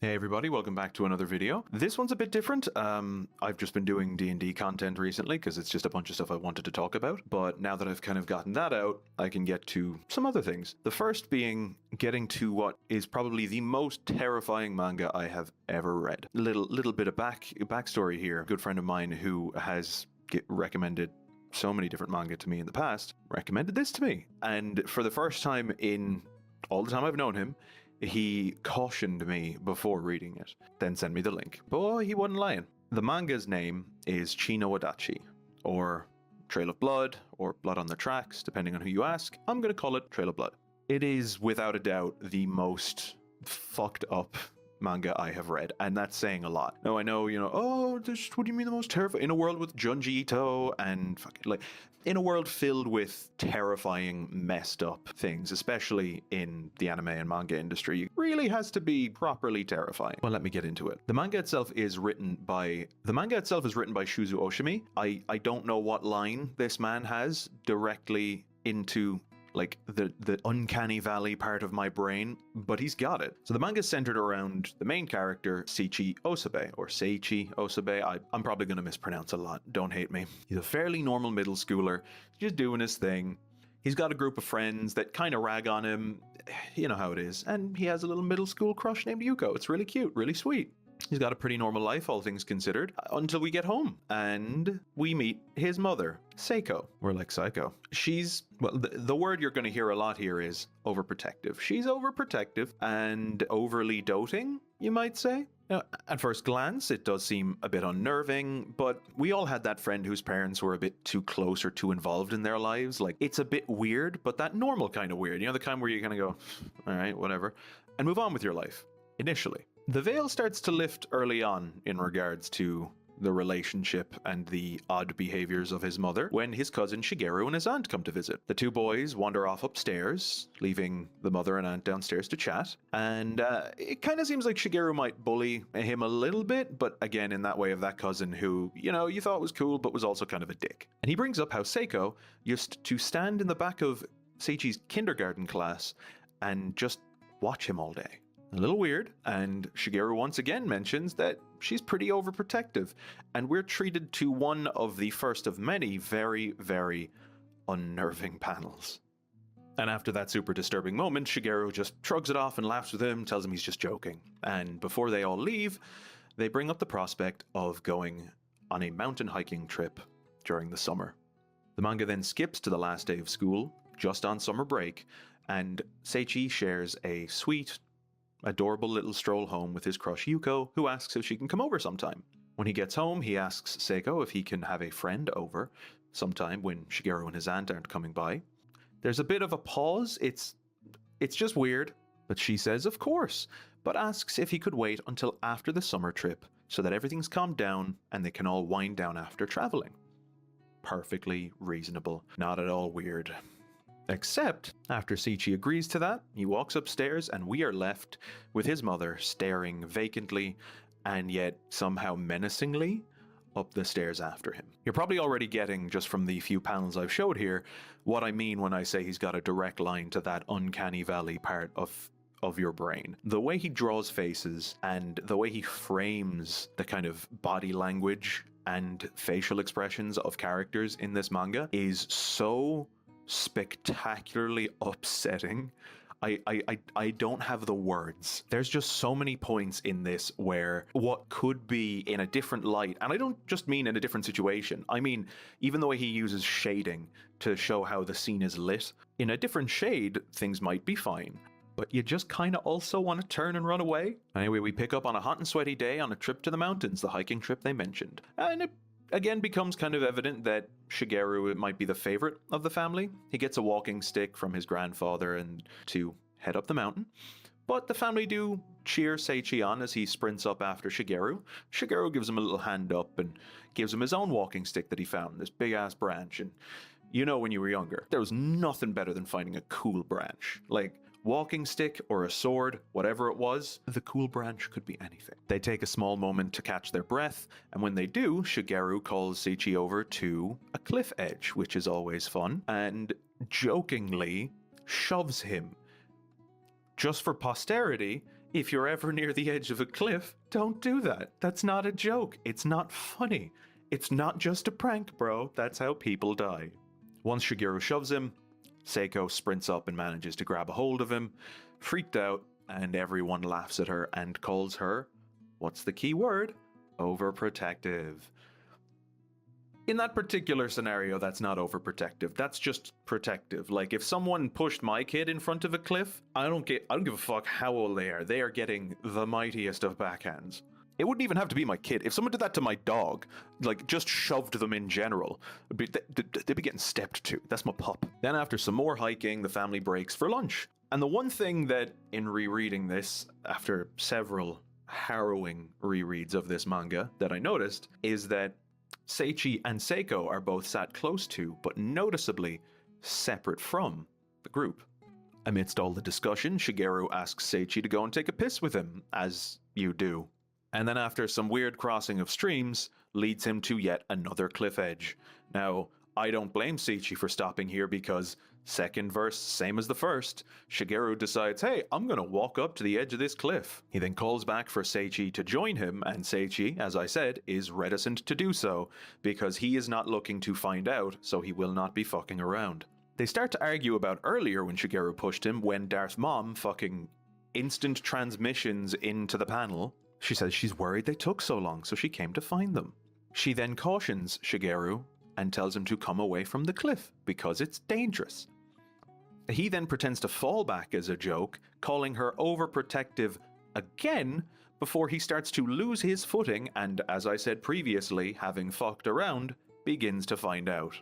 Hey everybody, welcome back to another video. This one's a bit different. I've just been doing D&D content recently because it's just a bunch of stuff I wanted to talk about. But now that I've kind of gotten that out, I can get to some other things. The first being getting to what is probably the most terrifying manga I have ever read. Little bit of backstory here. A good friend of mine who has recommended so many different manga to me in the past recommended this to me. And for the first time in all the time I've known him, he cautioned me before reading it, then sent me the link. Boy, he wasn't lying. The manga's name is Chino Adachi, or Trail of Blood, or Blood on the Tracks, depending on who you ask. I'm going to call it Trail of Blood. It is, without a doubt, the most fucked up manga I have read, and that's saying a lot. Now I know, what do you mean the most terrifying? In a world with Junji Ito and in a world filled with terrifying, messed up things, especially in the anime and manga industry, it really has to be properly terrifying. Well, let me get into it. The manga itself is written by Shuzo Oshimi. I don't know what line this man has directly into the uncanny valley part of my brain, but he's got it. So the manga is centered around the main character, Seichi Osabe, or Seichi Osabe. I'm probably going to mispronounce a lot, don't hate me. He's a fairly normal middle schooler, just doing his thing. He's got a group of friends that kind of rag on him, you know how it is, and he has a little middle school crush named Yuko. It's really cute, really sweet. He's got a pretty normal life, all things considered, until we get home and we meet his mother, Seiko. We're like Psycho. She's, well, the word you're going to hear a lot here is overprotective. She's overprotective and overly doting, you might say. Now, at first glance, it does seem a bit unnerving, but we all had that friend whose parents were a bit too close or too involved in their lives. Like, it's a bit weird, but that normal kind of weird. You know, the kind where you kind of go, all right, whatever, and move on with your life, initially. The veil starts to lift early on in regards to the relationship and the odd behaviors of his mother when his cousin Shigeru and his aunt come to visit. The two boys wander off upstairs, leaving the mother and aunt downstairs to chat, and it kind of seems like Shigeru might bully him a little bit, but again in that way of that cousin who, you thought was cool but was also kind of a dick. And he brings up how Seiko used to stand in the back of Seichi's kindergarten class and just watch him all day. A little weird, and Shigeru once again mentions that she's pretty overprotective, and we're treated to one of the first of many very, very unnerving panels. And after that super disturbing moment, Shigeru just shrugs it off and laughs with him, tells him he's just joking. And before they all leave, they bring up the prospect of going on a mountain hiking trip during the summer. The manga then skips to the last day of school, just on summer break, and Seichi shares a sweet, adorable little stroll home with his crush Yuko, who asks if she can come over sometime. When he gets home, he asks Seiko if he can have a friend over sometime when Shigeru and his aunt aren't coming by. There's a bit of a pause. It's just weird, but she says of course, but asks if he could wait until after the summer trip so that everything's calmed down and they can all wind down after traveling. Perfectly reasonable, not at all weird. Except, after Seichi agrees to that, he walks upstairs and we are left with his mother staring vacantly and yet somehow menacingly up the stairs after him. You're probably already getting, just from the few panels I've showed here, what I mean when I say he's got a direct line to that uncanny valley part of your brain. The way he draws faces and the way he frames the kind of body language and facial expressions of characters in this manga is so spectacularly upsetting. I don't have the words. There's just so many points in this where what could be in a different light, and I don't just mean in a different situation, I mean even the way he uses shading to show how the scene is lit, in a different shade things might be fine, but you just kind of also want to turn and run away. Anyway, we pick up on a hot and sweaty day on a trip to the mountains, the hiking trip they mentioned, and it again becomes kind of evident that Shigeru might be the favorite of the family. He gets a walking stick from his grandfather and to head up the mountain. But the family do cheer Seichi on as he sprints up after Shigeru. Shigeru gives him a little hand up and gives him his own walking stick that he found, this big ass branch. And when you were younger, there was nothing better than finding a cool branch. Like, walking stick or a sword, whatever it was, the cool branch could be anything. They take a small moment to catch their breath, and when they do, Shigeru calls Seichi over to a cliff edge, which is always fun, and jokingly shoves him. Just for posterity, If you're ever near the edge of a cliff, don't do that. That's not a joke. It's not funny. It's not just a prank, bro. That's how people die. Once Shigeru shoves him, Seiko sprints up and manages to grab a hold of him, freaked out, and everyone laughs at her and calls her, what's the key word? Overprotective. In that particular scenario, that's not overprotective. That's just protective. Like, if someone pushed my kid in front of a cliff, I don't give a fuck how old they are. They are getting the mightiest of backhands. It wouldn't even have to be my kid. If someone did that to my dog, like, just shoved them in general, they'd be getting stepped to. That's my pup. Then after some more hiking, the family breaks for lunch. And the one thing that, in rereading this, after several harrowing rereads of this manga, that I noticed, is that Seichi and Seiko are both sat close to, but noticeably separate from, the group. Amidst all the discussion, Shigeru asks Seichi to go and take a piss with him, as you do. And then after some weird crossing of streams, leads him to yet another cliff edge. Now, I don't blame Seichi for stopping here because, second verse, same as the first, Shigeru decides, hey, I'm gonna walk up to the edge of this cliff. He then calls back for Seichi to join him, and Seichi, as I said, is reticent to do so, because he is not looking to find out, so he will not be fucking around. They start to argue about earlier when Shigeru pushed him, when Darth Mom fucking instant transmissions into the panel. She says she's worried they took so long, so she came to find them. She then cautions Shigeru and tells him to come away from the cliff because it's dangerous. He then pretends to fall back as a joke, calling her overprotective again before he starts to lose his footing and, as I said previously, having fucked around, begins to find out.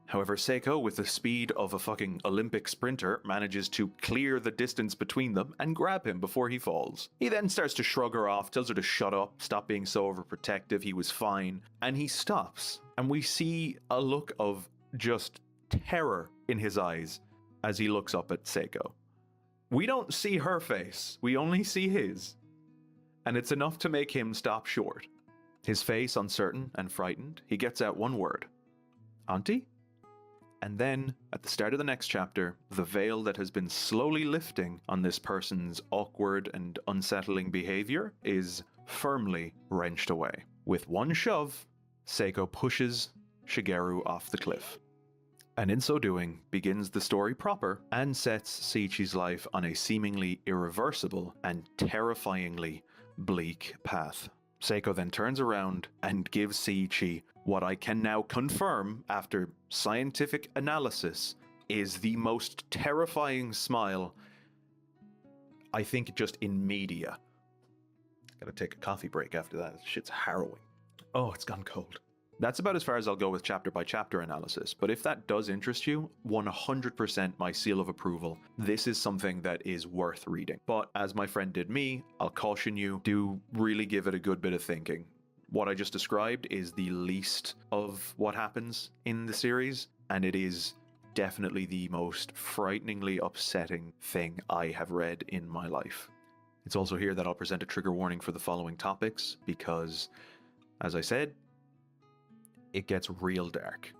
However, Seiko, with the speed of a fucking Olympic sprinter, manages to clear the distance between them and grab him before he falls. He then starts to shrug her off, tells her to shut up, stop being so overprotective, he was fine, and he stops. And we see a look of just terror in his eyes as he looks up at Seiko. We don't see her face, we only see his. And it's enough to make him stop short. His face uncertain and frightened, he gets out one word. Auntie? And then, at the start of the next chapter, the veil that has been slowly lifting on this person's awkward and unsettling behavior is firmly wrenched away. With one shove, Seiko pushes Shigeru off the cliff. And in so doing, begins the story proper and sets Seichi's life on a seemingly irreversible and terrifyingly bleak path. Seiko then turns around and gives Seichi what I can now confirm after scientific analysis is the most terrifying smile, I think, just in media. Gotta take a coffee break after that. This shit's harrowing. Oh, it's gone cold. That's about as far as I'll go with chapter by chapter analysis, but if that does interest you, 100% my seal of approval. This is something that is worth reading. But as my friend did me, I'll caution you, do really give it a good bit of thinking. What I just described is the least of what happens in the series, and it is definitely the most frighteningly upsetting thing I have read in my life. It's also here that I'll present a trigger warning for the following topics, because, as I said, it gets real dark.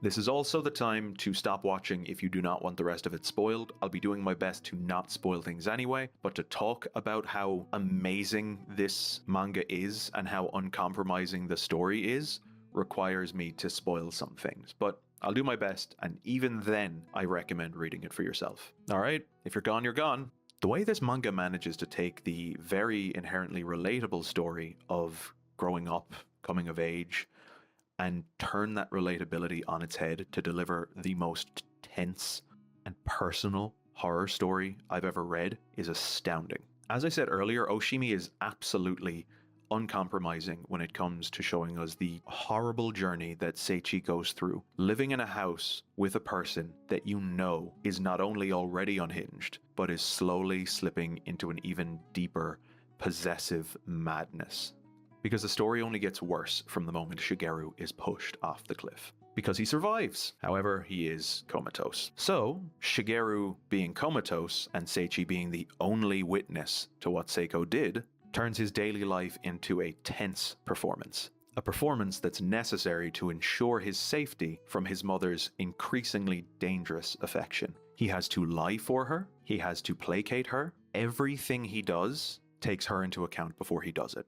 This is also the time to stop watching if you do not want the rest of it spoiled. I'll be doing my best to not spoil things anyway, but to talk about how amazing this manga is and how uncompromising the story is requires me to spoil some things. But I'll do my best, and even then, I recommend reading it for yourself. Alright, if you're gone, you're gone. The way this manga manages to take the very inherently relatable story of growing up, coming of age, and turn that relatability on its head to deliver the most tense and personal horror story I've ever read is astounding. As I said earlier, Oshimi is absolutely uncompromising when it comes to showing us the horrible journey that Seichi goes through, living in a house with a person that you know is not only already unhinged, but is slowly slipping into an even deeper, possessive madness. Because the story only gets worse from the moment Shigeru is pushed off the cliff. Because he survives. However, he is comatose. So, Shigeru being comatose and Seichi being the only witness to what Seiko did, turns his daily life into a tense performance. A performance that's necessary to ensure his safety from his mother's increasingly dangerous affection. He has to lie for her, he has to placate her, everything he does takes her into account before he does it.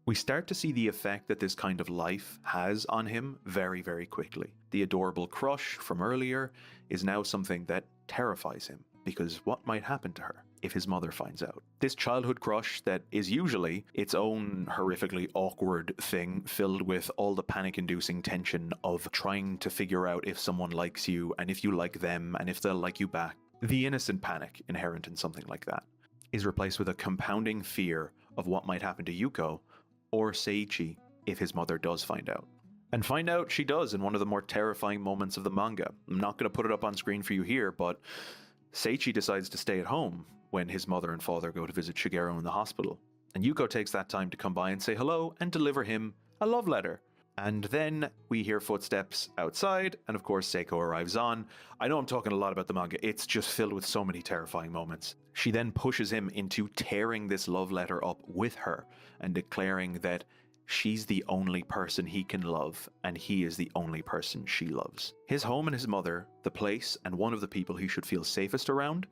We start to see the effect that this kind of life has on him very, very quickly. The adorable crush from earlier is now something that terrifies him, because what might happen to her if his mother finds out? This childhood crush that is usually its own horrifically awkward thing, filled with all the panic-inducing tension of trying to figure out if someone likes you, and if you like them, and if they'll like you back. The innocent panic inherent in something like that is replaced with a compounding fear of what might happen to Yuko or Seiichi if his mother does find out. And find out she does in one of the more terrifying moments of the manga. I'm not going to put it up on screen for you here, but Seiichi decides to stay at home when his mother and father go to visit Shigeru in the hospital. And Yuko takes that time to come by and say hello and deliver him a love letter. And then we hear footsteps outside, and of course Seiko arrives on. I know I'm talking a lot about the manga, it's just filled with so many terrifying moments. She then pushes him into tearing this love letter up with her, and declaring that she's the only person he can love, and he is the only person she loves. His home and his mother, the place, and one of the people he should feel safest around,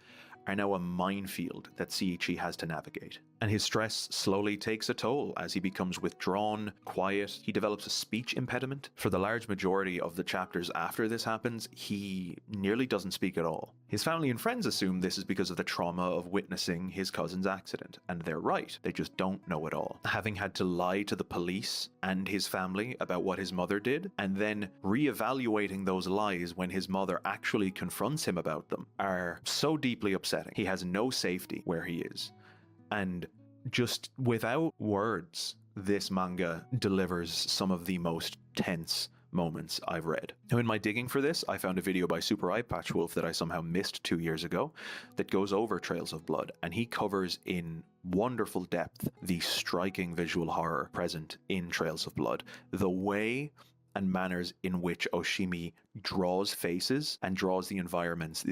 are now a minefield that Seiichi has to navigate. And his stress slowly takes a toll as he becomes withdrawn, quiet. He develops a speech impediment. For the large majority of the chapters after this happens, he nearly doesn't speak at all. His family and friends assume this is because of the trauma of witnessing his cousin's accident, and they're right. They just don't know it all. Having had to lie to the police and his family about what his mother did, and then reevaluating those lies when his mother actually confronts him about them, are so deeply upsetting. He has no safety where he is. And just without words, this manga delivers some of the most tense moments I've read. Now, in my digging for this, I found a video by Super Eye Patchwolf that I somehow missed 2 years ago that goes over Trails of Blood, and he covers in wonderful depth the striking visual horror present in Trails of Blood. The way and manners in which Oshimi draws faces and draws the environments.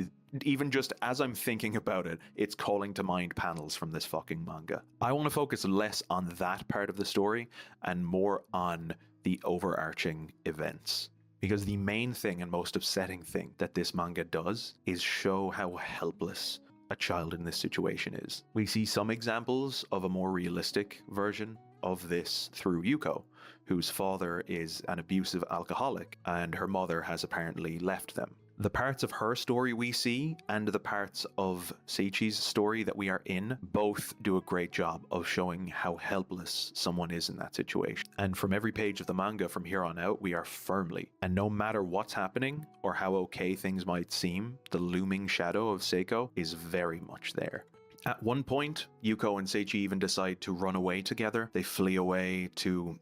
Even just as I'm thinking about it, it's calling to mind panels from this fucking manga. I want to focus less on that part of the story and more on the overarching events. Because the main thing and most upsetting thing that this manga does is show how helpless a child in this situation is. We see some examples of a more realistic version of this through Yuko, whose father is an abusive alcoholic and her mother has apparently left them. The parts of her story we see and the parts of Seiichi's story that we are in both do a great job of showing how helpless someone is in that situation. And from every page of the manga from here on out, we are firmly, and no matter what's happening or how okay things might seem, the looming shadow of Seiko is very much there. At one point, Yuko and Seiichi even decide to run away together. They flee away to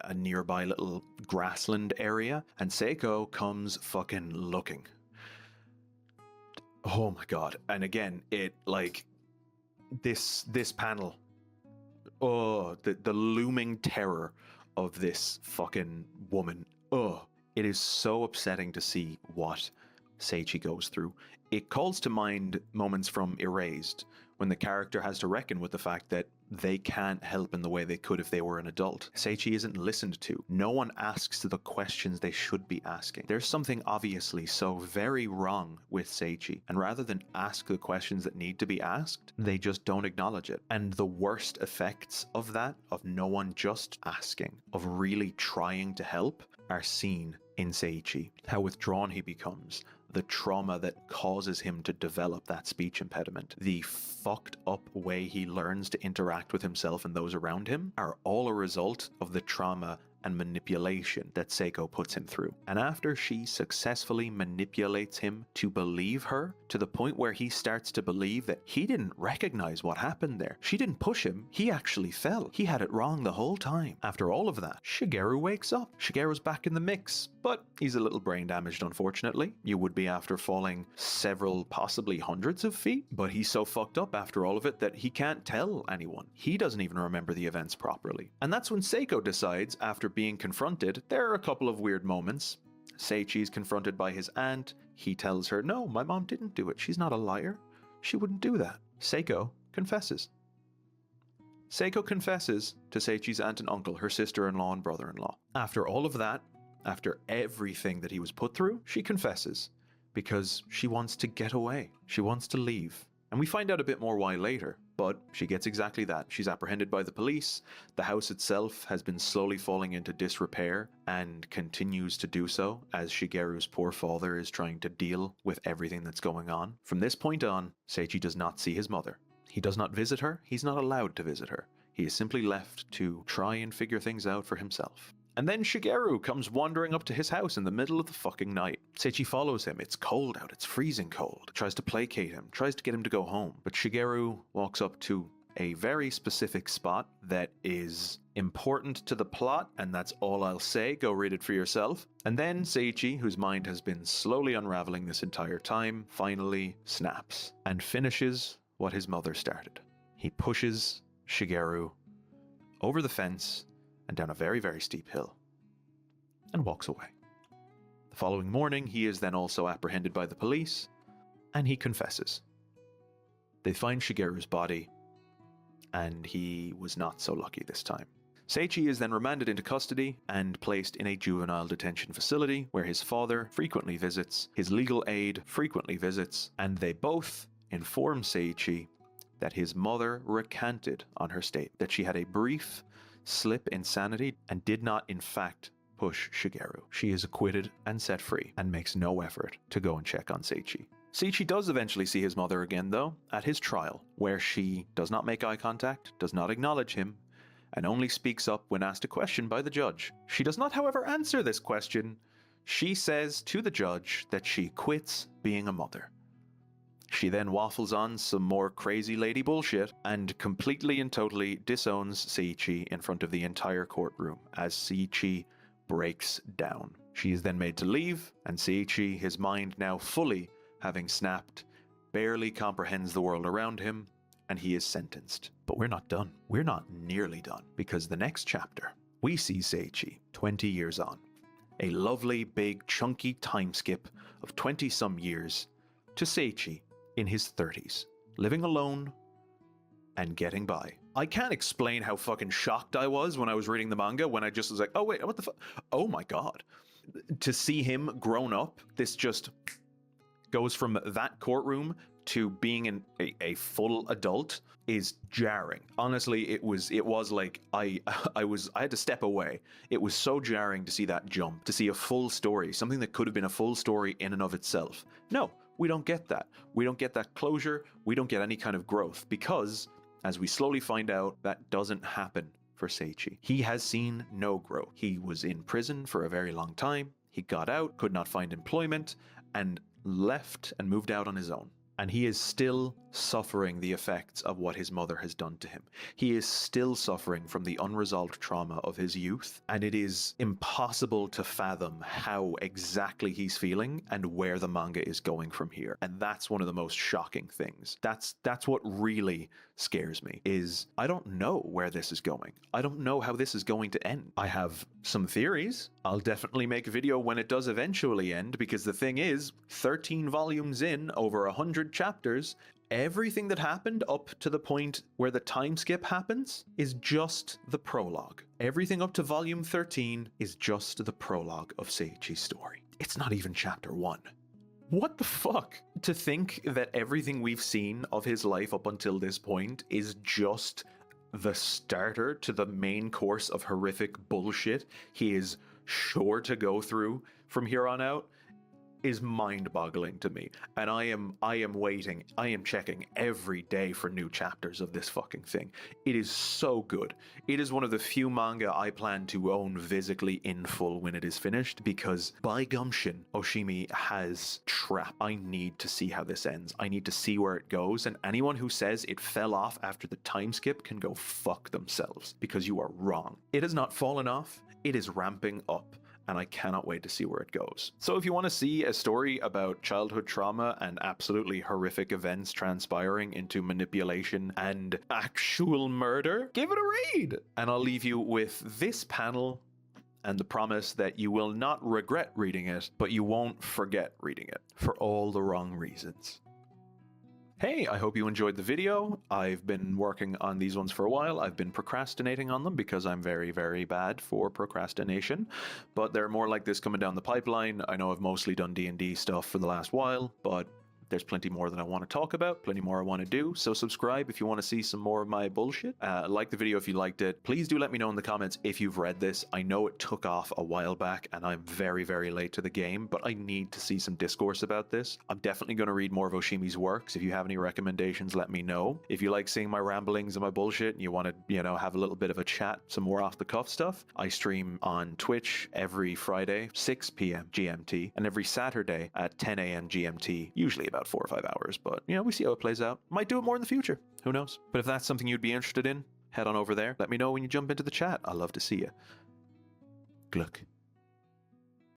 a nearby little grassland area, and Seiko comes fucking looking. Oh my god. And again, it like this panel, oh, the looming terror of this fucking woman. Oh, it is so upsetting to see what Seiichi goes through. It calls to mind moments from Erased, when the character has to reckon with the fact that they can't help in the way they could if they were an adult. Seiichi isn't listened to. No one asks the questions they should be asking. There's something obviously so very wrong with Seiichi, and rather than ask the questions that need to be asked, they just don't acknowledge it. And the worst effects of that, of no one just asking, of really trying to help, are seen in Seiichi. How withdrawn he becomes, the trauma that causes him to develop that speech impediment, the fucked up way he learns to interact with himself and those around him, are all a result of the trauma and manipulation that Seiko puts him through. And after she successfully manipulates him to believe her, to the point where he starts to believe that he didn't recognize what happened there. She didn't push him, he actually fell. He had it wrong the whole time. After all of that, Shigeru wakes up. Shigeru's back in the mix, but he's a little brain damaged, unfortunately. You would be after falling several, possibly hundreds of feet, but he's so fucked up after all of it that he can't tell anyone. He doesn't even remember the events properly. And that's when Seiko decides, after being confronted, there are a couple of weird moments. Seiichi's confronted by his aunt. He tells her, no, my mom didn't do it. She's not a liar. She wouldn't do that. Seiko confesses. Seiko confesses to Seiichi's aunt and uncle, her sister-in-law and brother-in-law. After all of that, after everything that he was put through, she confesses because she wants to get away. She wants to leave. And we find out a bit more why later, but she gets exactly that. She's apprehended by the police, the house itself has been slowly falling into disrepair, and continues to do so as Shigeru's poor father is trying to deal with everything that's going on. From this point on, Seiichi does not see his mother. He does not visit her, he's not allowed to visit her. He is simply left to try and figure things out for himself. And then Shigeru comes wandering up to his house in the middle of the fucking night. Seiichi follows him. It's cold out. It's freezing cold. Tries to placate him. Tries to get him to go home. But Shigeru walks up to a very specific spot that is important to the plot, and that's all I'll say. Go read it for yourself. And then Seiichi, whose mind has been slowly unraveling this entire time, finally snaps and finishes what his mother started. He pushes Shigeru over the fence and down a very, very steep hill, and walks away. The following morning, he is then also apprehended by the police, and he confesses. They find Shigeru's body, and he was not so lucky this time. Seiichi is then remanded into custody and placed in a juvenile detention facility where his father frequently visits, his legal aid frequently visits, and they both inform Seiichi that his mother recanted on her statement, that she had a brief slip in sanity and did not in fact push Shigeru. She is acquitted and set free and makes no effort to go and check on Seiichi. Seiichi does eventually see his mother again though, at his trial, where she does not make eye contact, does not acknowledge him, and only speaks up when asked a question by the judge. She does not, however, answer this question. She says to the judge that she quits being a mother. She then waffles on some more crazy lady bullshit and completely and totally disowns Seiichi in front of the entire courtroom as Seiichi breaks down. She is then made to leave, and Seiichi, his mind now fully having snapped, barely comprehends the world around him, and he is sentenced. But we're not done. We're not nearly done, because the next chapter, we see Seiichi 20 years on. A lovely, big, chunky time skip of 20-some years to Seiichi in his 30s, living alone and getting by. I can't explain how fucking shocked I was when I was reading the manga, when I just was like, oh wait, what the fuck? Oh my god. To see him grown up, this just goes from that courtroom to being a full adult is jarring. Honestly, it was like I had to step away. It was so jarring to see that jump, to see a full story, something that could have been a full story in and of itself. No, we don't get that. We don't get that closure. We don't get any kind of growth because, as we slowly find out, that doesn't happen for Seiichi. He has seen no growth. He was in prison for a very long time. He got out, could not find employment, and left and moved out on his own. And he is still suffering the effects of what his mother has done to him. He is still suffering from the unresolved trauma of his youth, and it is impossible to fathom how exactly he's feeling and where the manga is going from here. And that's one of the most shocking things. That's what really scares me, is I don't know where this is going. I don't know how this is going to end. I have some theories. I'll definitely make a video when it does eventually end, because the thing is, 13 volumes in, over 100 chapters, everything that happened up to the point where the time skip happens is just the prologue. Everything up to volume 13 is just the prologue of Seiichi's story. It's not even chapter 1. What the fuck? To think that everything we've seen of his life up until this point is just the starter to the main course of horrific bullshit he is sure to go through from here on out is mind-boggling to me. And I am waiting, I am checking every day for new chapters of this fucking thing. It is so good. It is one of the few manga I plan to own physically in full when it is finished, because by gumption, Oshimi has trapped. I need to see how this ends. I need to see where it goes, and anyone who says it fell off after the time skip can go fuck themselves, because you are wrong. It has not fallen off, it is ramping up, and I cannot wait to see where it goes. So if you want to see a story about childhood trauma and absolutely horrific events transpiring into manipulation and actual murder, give it a read! And I'll leave you with this panel and the promise that you will not regret reading it, but you won't forget reading it, for all the wrong reasons. Hey, I hope you enjoyed the video. I've been working on these ones for a while. I've been procrastinating on them because I'm very, very bad for procrastination, but there are more like this coming down the pipeline. I know I've mostly done D&D stuff for the last while, but There's plenty more that I want to talk about, plenty more I want to do, so subscribe if you want to see some more of my bullshit. Like the video if you liked it. Please do let me know in the comments if you've read this. I know it took off a while back and I'm very, very late to the game, but I need to see some discourse about this. I'm definitely going to read more of Oshimi's works. If you have any recommendations, let me know. If you like seeing my ramblings and my bullshit and you want to, have a little bit of a chat, some more off the cuff stuff, I stream on Twitch every Friday, 6 p.m. GMT, and every Saturday at 10 a.m. GMT, usually about 4 or 5 hours, but we see how it plays out. Might do it more in the future. Who knows? But if that's something you'd be interested in, head on over there. Let me know when you jump into the chat. I'd love to see you. Gluck.